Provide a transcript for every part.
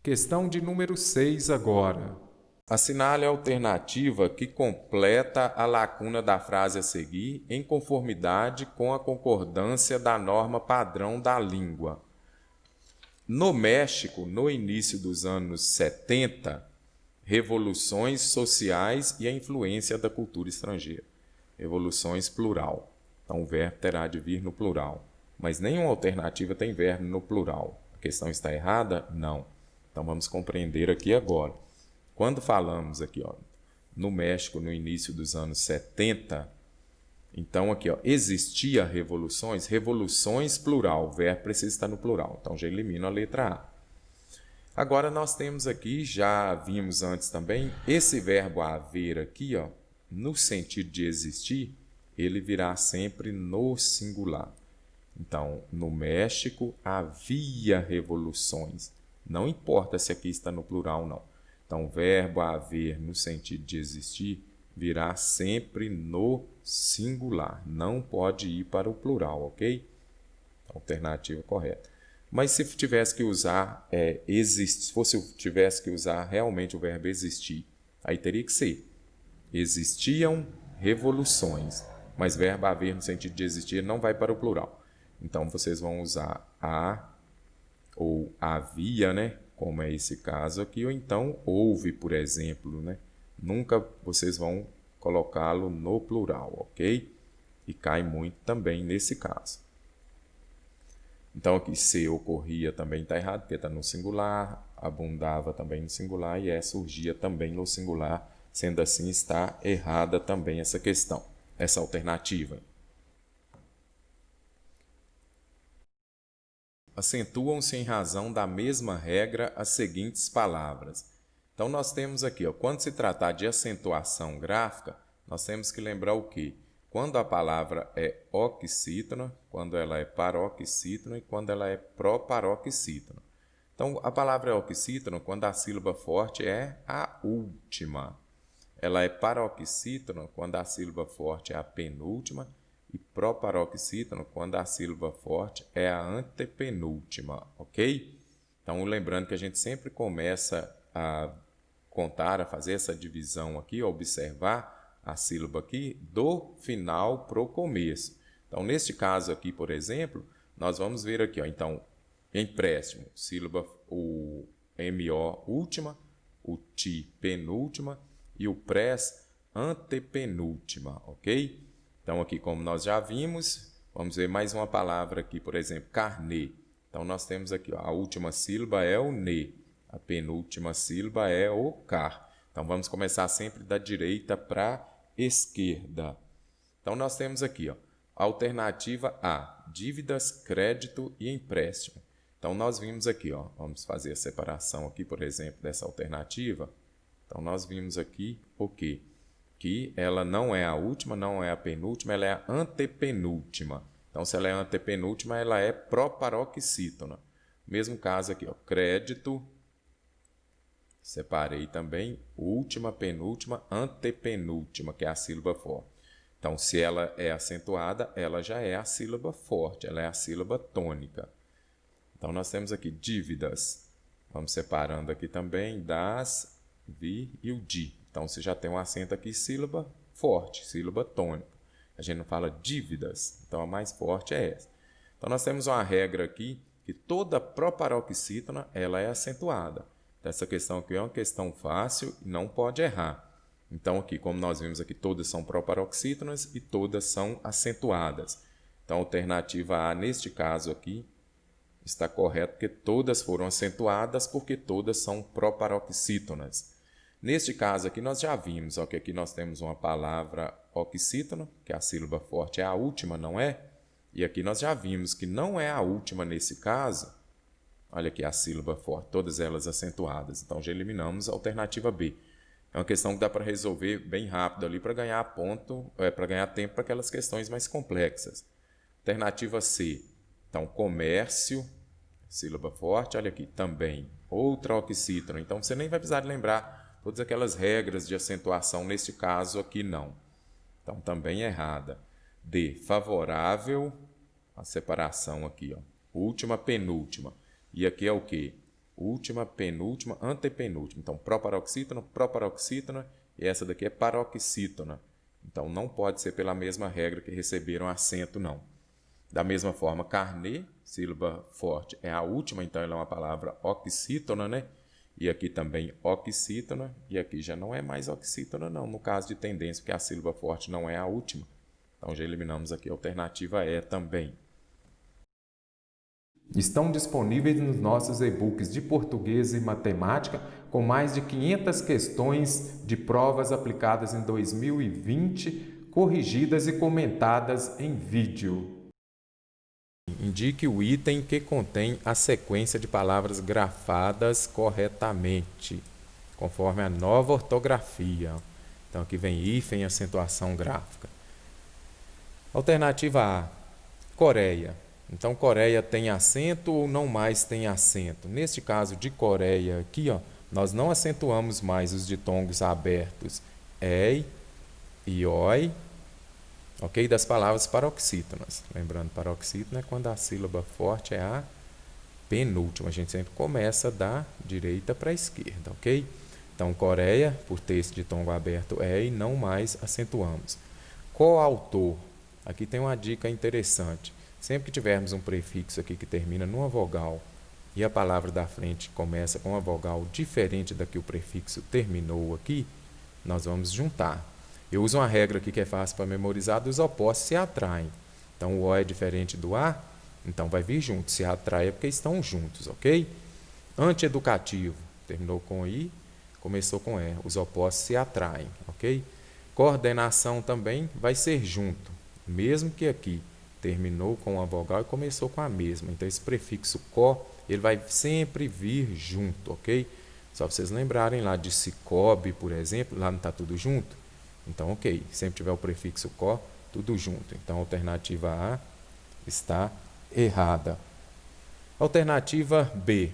Questão de número 6 agora. Assinale a alternativa que completa a lacuna da frase a seguir em conformidade com a concordância da norma padrão da língua. No México, no início dos anos 70, revoluções sociais e a influência da cultura estrangeira. Revoluções plural. Então o verbo terá de vir no plural. Mas nenhuma alternativa tem verbo no plural. A questão está errada? Não. Então vamos compreender aqui agora. Quando falamos aqui, ó, no México, no início dos anos 70, então aqui, ó, existia revoluções, revoluções plural, o verbo precisa estar no plural. Então já elimino a letra A. Agora nós temos aqui, já vimos antes também, esse verbo haver aqui, ó, no sentido de existir, ele virá sempre no singular. Então, no México havia revoluções. Não importa se aqui está no plural ou não. Então, o verbo haver no sentido de existir virá sempre no singular. Não pode ir para o plural, ok? Alternativa correta. Mas se tivesse que usar se tivesse que usar realmente o verbo existir, aí teria que ser existiam revoluções, mas verbo haver no sentido de existir não vai para o plural. Então vocês vão usar a ou havia, né? Como é esse caso aqui, ou então houve, por exemplo, né? Nunca vocês vão colocá-lo no plural, ok? E cai muito também nesse caso. Então aqui se ocorria também está errado, porque está no singular, abundava também no singular e surgia também no singular. Sendo assim, está errada também essa questão, essa alternativa. Acentuam-se em razão da mesma regra as seguintes palavras. Então nós temos aqui, ó, quando se tratar de acentuação gráfica, nós temos que lembrar o quê? Quando a palavra é oxítona, quando ela é paroxítona e quando ela é proparoxítona. Então, a palavra é oxítona quando a sílaba forte é a última. Ela é paroxítona quando a sílaba forte é a penúltima e proparoxítona quando a sílaba forte é a antepenúltima, ok? Então, lembrando que a gente sempre começa a contar, a fazer essa divisão aqui, a observar a sílaba aqui do final para o começo. Então, neste caso aqui, por exemplo, nós vamos ver aqui, ó, então, empréstimo, sílaba, o MO última, o TI penúltima e o PRES antepenúltima, ok? Então, aqui, como nós já vimos, vamos ver mais uma palavra aqui, por exemplo, carnê. Então, nós temos aqui, ó, a última sílaba é o NE, a penúltima sílaba é o CAR. Então, vamos começar sempre da direita para a esquerda. Então, nós temos aqui, ó, alternativa A, dívidas, crédito e empréstimo. Então, nós vimos aqui, ó, vamos fazer a separação aqui, por exemplo, dessa alternativa. Então, nós vimos aqui o quê? Que ela não é a última, não é a penúltima, ela é a antepenúltima. Então, se ela é a antepenúltima, ela é proparoxítona. Mesmo caso aqui, ó, crédito, separei também, última, penúltima, antepenúltima, que é a sílaba forte. Então, se ela é acentuada, ela já é a sílaba forte, ela é a sílaba tônica. Então, nós temos aqui dívidas. Vamos separando aqui também das, vi e o di. Então, você já tem um acento aqui, sílaba forte, sílaba tônica. A gente não fala dívidas, então a mais forte é essa. Então, nós temos uma regra aqui que toda proparoxítona ela é acentuada. Então, essa questão aqui é uma questão fácil e não pode errar. Então, aqui, como nós vimos aqui, todas são proparoxítonas e todas são acentuadas. Então, a alternativa A, neste caso aqui, está correto porque todas foram acentuadas porque todas são proparoxítonas. Neste caso aqui, nós já vimos ó, que aqui nós temos uma palavra oxítona, que a sílaba forte é a última, não é? E aqui nós já vimos que não é a última nesse caso. Olha aqui a sílaba forte, todas elas acentuadas. Então, já eliminamos a alternativa B. É uma questão que dá para resolver bem rápido ali para ganhar ponto, para ganhar tempo para aquelas questões mais complexas. Alternativa C. Então, comércio, sílaba forte, olha aqui, também, outra oxítona. Então, você nem vai precisar lembrar todas aquelas regras de acentuação, neste caso aqui não. Então, também errada. D, favorável, a separação aqui, ó, última, penúltima. E aqui é o quê? última, penúltima, antepenúltima. Então, proparoxítona, e essa daqui é paroxítona. Então, não pode ser pela mesma regra que receberam acento, não. Da mesma forma, carnê, sílaba forte, é a última, então ela é uma palavra oxítona, né? E aqui também oxítona, e aqui já não é mais oxítona, não, no caso de tendência, porque a sílaba forte não é a última. Então, já eliminamos aqui a alternativa E também. Estão disponíveis nos nossos e-books de português e matemática, com mais de 500 questões de provas aplicadas em 2020, corrigidas e comentadas em vídeo. Indique o item que contém a sequência de palavras grafadas corretamente, conforme a nova ortografia. Então, aqui vem hífen, acentuação gráfica. Alternativa A, Coreia. Então, Coreia tem acento ou não mais tem acento? Neste caso de Coreia aqui, ó, nós não acentuamos mais os ditongos abertos ei e oi, ok? Das palavras paroxítonas. Lembrando, paroxítona é quando a sílaba forte é a penúltima. A gente sempre começa da direita para a esquerda, ok? Então, Coreia, por ter esse ditongo aberto ei, não mais acentuamos. Coautor. Aqui tem uma dica interessante. Sempre que tivermos um prefixo aqui que termina numa vogal e a palavra da frente começa com uma vogal diferente da que o prefixo terminou aqui, nós vamos juntar. Eu uso uma regra aqui que é fácil para memorizar, dos opostos se atraem. Então, o O é diferente do A, então vai vir junto. Se atrai é porque estão juntos, ok? Antieducativo, terminou com I, começou com E. Os opostos se atraem, ok? Coordenação também vai ser junto, mesmo que aqui terminou com uma vogal e começou com a mesma. Então, esse prefixo co, ele vai sempre vir junto, ok? Só para vocês lembrarem lá de Cicobi, por exemplo, lá não está tudo junto? Então, ok. Sempre tiver o prefixo co, tudo junto. Então, a alternativa A está errada. Alternativa B,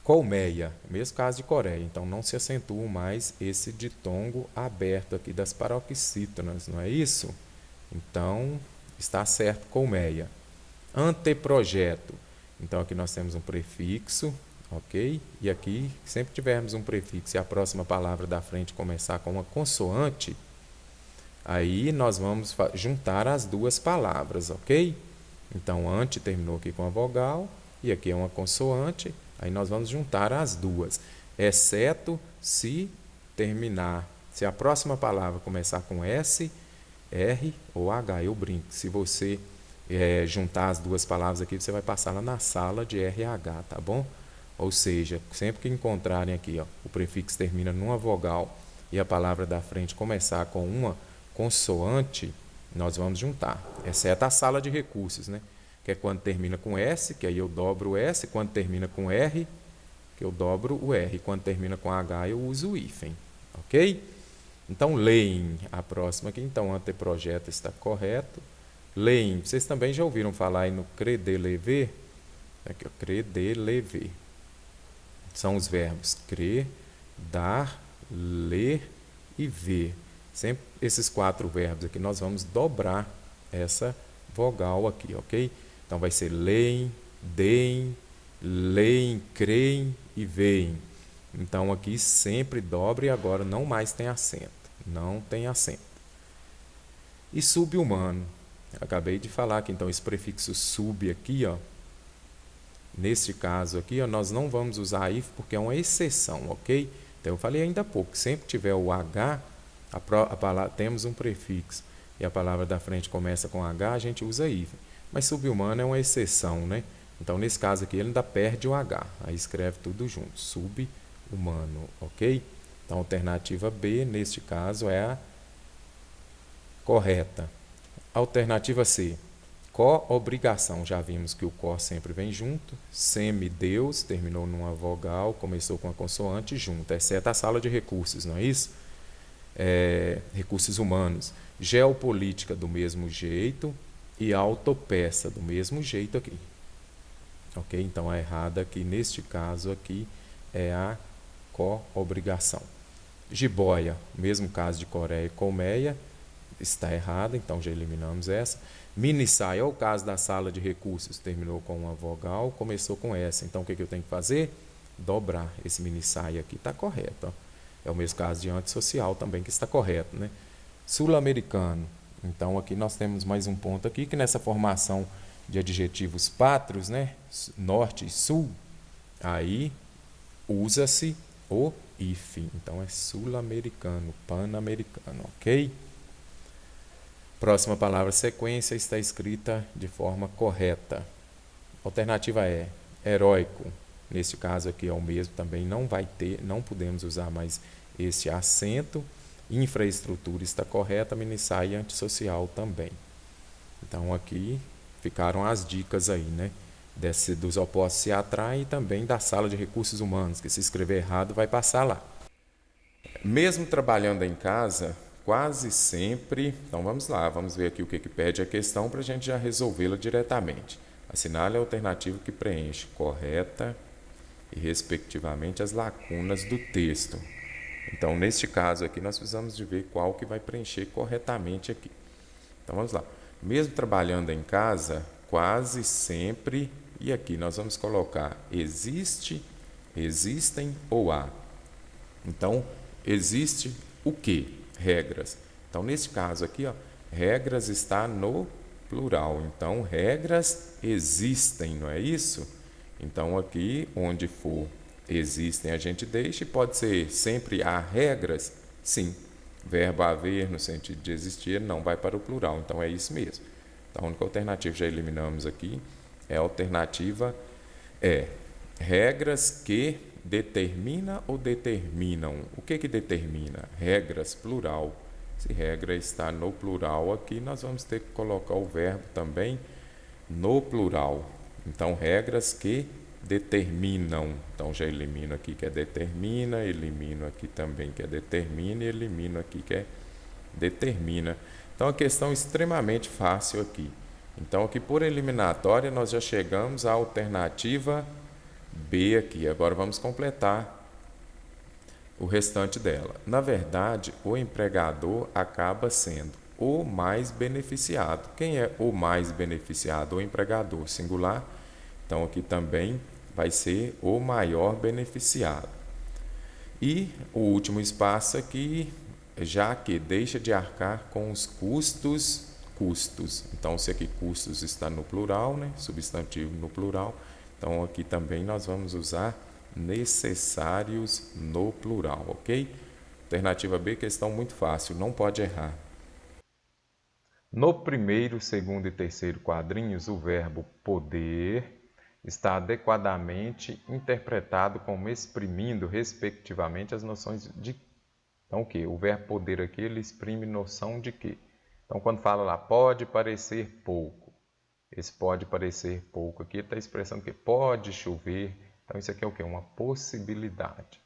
colmeia, mesmo caso de Coreia. Então, não se acentua mais esse ditongo aberto aqui das paroxítonas, não é isso? Então, está certo, colmeia. Anteprojeto. Então, aqui nós temos um prefixo, ok? E aqui, sempre tivermos um prefixo e a próxima palavra da frente começar com uma consoante, aí nós vamos juntar as duas palavras, ok? Então, ante terminou aqui com a vogal e aqui é uma consoante, aí nós vamos juntar as duas, exceto se terminar, se a próxima palavra começar com S, R ou H. Eu brinco, se você juntar as duas palavras aqui, você vai passar lá na sala de RH, tá bom? Ou seja, sempre que encontrarem aqui, ó, o prefixo termina numa vogal e a palavra da frente começar com uma consoante, nós vamos juntar, exceto a sala de recursos, né? Que é quando termina com S, que aí eu dobro o S, quando termina com R, que eu dobro o R, quando termina com H, eu uso o hífen, ok? Então, leem a próxima aqui. Então, anteprojeto está correto. Leem. Vocês também já ouviram falar aí no crer-de-lever? Aqui, crer-de-lever. São os verbos crer, dar, ler e ver. Sempre esses 4 verbos aqui, nós vamos dobrar essa vogal aqui, ok? Então, vai ser leem, deem, leem, creem e veem. Então, aqui sempre dobra e agora não mais tem acento. Não tem acento. E sub-humano. Acabei de falar que então esse prefixo sub aqui, ó, neste caso aqui, ó, nós não vamos usar if porque é uma exceção, ok? Então, eu falei ainda há pouco, sempre tiver o H, temos um prefixo e a palavra da frente começa com H, a gente usa if. Mas sub-humano é uma exceção, né? Então, nesse caso aqui, ele ainda perde o H. Aí escreve tudo junto, sub-humano, ok? Então, a alternativa B, neste caso, é a correta. Alternativa C, co-obrigação. Já vimos que o co sempre vem junto. Semideus, terminou numa vogal, começou com a consoante junto, exceto a sala de recursos, não é isso? Recursos humanos. Geopolítica, do mesmo jeito. E autopeça, do mesmo jeito aqui. Ok? Então, a errada aqui, neste caso aqui, é a co-obrigação. Jiboia, mesmo caso de Coreia e colmeia, está errada, então já eliminamos essa. Mini saia, é o caso da sala de recursos, terminou com uma vogal, começou com essa. Então, o que eu tenho que fazer? dobrar. Esse mini saia aqui está correto. Ó. É o mesmo caso de antissocial também que está correto, né? Sul-americano. Então aqui nós temos mais um ponto aqui que nessa formação de adjetivos pátrios, né? Norte e sul, aí usa-se o hífen. Então é sul-americano, pan-americano, ok? Próxima palavra, sequência, está escrita de forma correta. Alternativa é heróico. Nesse caso aqui é o mesmo, também não vai ter, não podemos usar mais esse acento. Infraestrutura está correta, minissaia antissocial também. Então aqui ficaram as dicas aí, né? Dos opostos se atrai e também da sala de recursos humanos, que se escrever errado vai passar lá. Mesmo trabalhando em casa, quase sempre... Então vamos lá, vamos ver aqui o que pede a questão para a gente já resolvê-la diretamente. Assinale a alternativa que preenche correta e, respectivamente, as lacunas do texto. Então, neste caso aqui, nós precisamos de ver qual que vai preencher corretamente aqui. Então, vamos lá. Mesmo trabalhando em casa, quase sempre, e aqui nós vamos colocar existe, existem ou há. Então, existe o quê? Regras. Então, nesse caso aqui, ó, regras está no plural. Então, regras existem, não é isso? Então, aqui, onde for existem, a gente deixa, e pode ser sempre há regras? Sim. Verbo haver, no sentido de existir, não vai para o plural. Então, é isso mesmo. Então, a única alternativa que já eliminamos aqui é a alternativa regras que determina ou determinam. O que determina? Regras, plural. Se regra está no plural aqui, nós vamos ter que colocar o verbo também no plural. Então, regras que determinam. Então, já elimino aqui que é determina, elimino aqui também que é determina e elimino aqui que é determina. Então, a questão é extremamente fácil aqui. Então, aqui por eliminatória, nós já chegamos à alternativa B aqui. Agora, vamos completar o restante dela. Na verdade, o empregador acaba sendo o mais beneficiado. Quem é o mais beneficiado? O empregador, singular. Então, aqui também vai ser o maior beneficiado. E o último espaço aqui, já que deixa de arcar com os custos. Então, se aqui custos está no plural, né? Substantivo no plural. Então, aqui também nós vamos usar necessários no plural, ok? Alternativa B, questão muito fácil, não pode errar. No primeiro, segundo e terceiro quadrinhos, o verbo poder está adequadamente interpretado como exprimindo, respectivamente, as noções de... Então, o quê? O verbo poder aqui, ele exprime noção de quê? Então, quando fala lá, pode parecer pouco. Esse pode parecer pouco aqui está expressando que pode chover. Então, isso aqui é o quê? Uma possibilidade.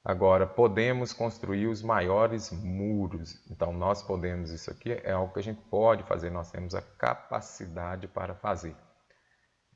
Agora, podemos construir os maiores muros. Então, nós podemos, isso aqui é algo que a gente pode fazer, nós temos a capacidade para fazer.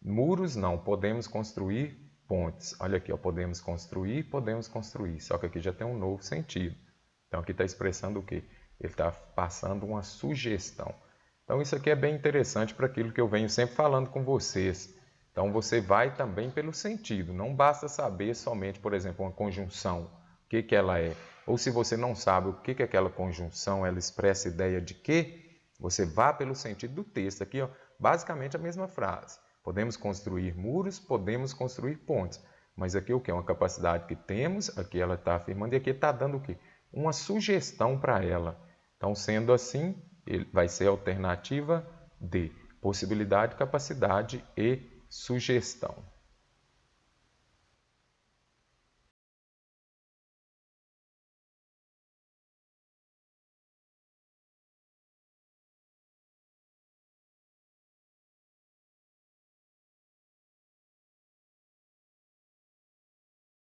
Muros não, podemos construir pontes. Olha aqui, ó, podemos construir, só que aqui já tem um novo sentido. Então, aqui está expressando o quê? Ele está passando uma sugestão. Então, isso aqui é bem interessante para aquilo que eu venho sempre falando com vocês. Então, você vai também pelo sentido. Não basta saber somente, por exemplo, uma conjunção, o que ela é. Ou se você não sabe o que aquela conjunção, ela expressa ideia de quê, você vá pelo sentido do texto. Aqui, ó, basicamente a mesma frase. Podemos construir muros, podemos construir pontes. Mas aqui o que? É uma capacidade que temos, aqui ela está afirmando, e aqui está dando o quê? Uma sugestão para ela. Então, sendo assim, vai ser a alternativa D. Possibilidade, capacidade e sugestão.